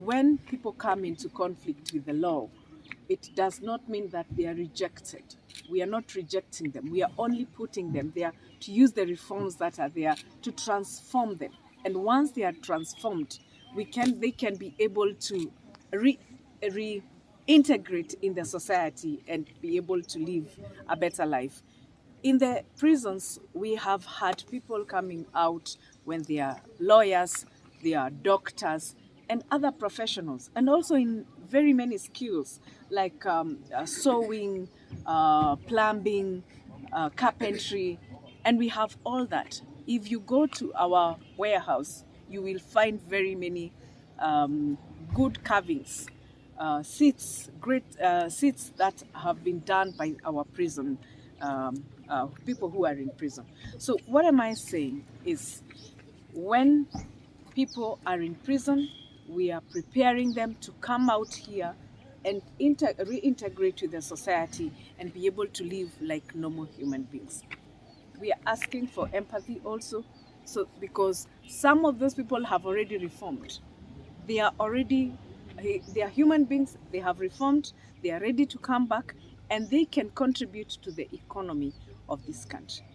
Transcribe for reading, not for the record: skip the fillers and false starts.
When people come into conflict with the law, it does not mean that they are rejected. We are not rejecting them. We are only putting them there to use the reforms that are there to transform them. And once they are transformed, they can be able to reintegrate in the society and be able to live a better life. In the prisons, we have had people coming out when they are lawyers, they are doctors, and other professionals, and also in very many skills like sewing, plumbing, carpentry, and we have all that. If you go to our warehouse, you will find very many good carvings, great seats that have been done by our prison people who are in prison. So what am I saying is, when people are in prison, we are preparing them to come out here and reintegrate with the society and be able to live like normal human beings. We are asking for empathy also, so because some of those people have already reformed. They are human beings, they have reformed, they are ready to come back, and they can contribute to the economy of this country.